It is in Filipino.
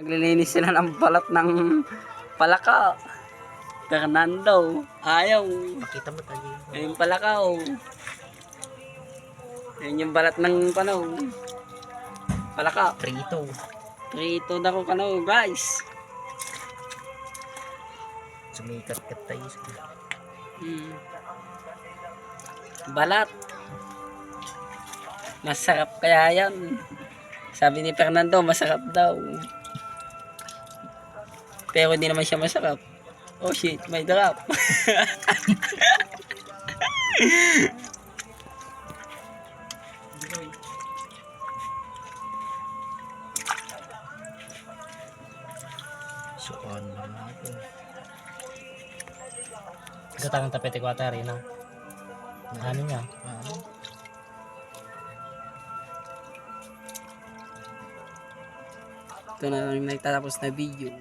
Naglilinis sila ng balat ng palaka. Fernando, ayaw. Makita mo tayo. Ayun palaka oh. Ayun yung balat ng palaka. Prito. Prito na ko guys. Sumikat-kat tayo. Balat. Masarap kaya yan. Sabi ni Fernando, masarap daw. Pero hindi naman siya masarap. Oh shit, may drop. Suon lang ako. Gatang tapete ko ata rin ah. Ano niya? Ito na kami nagtatapos na video.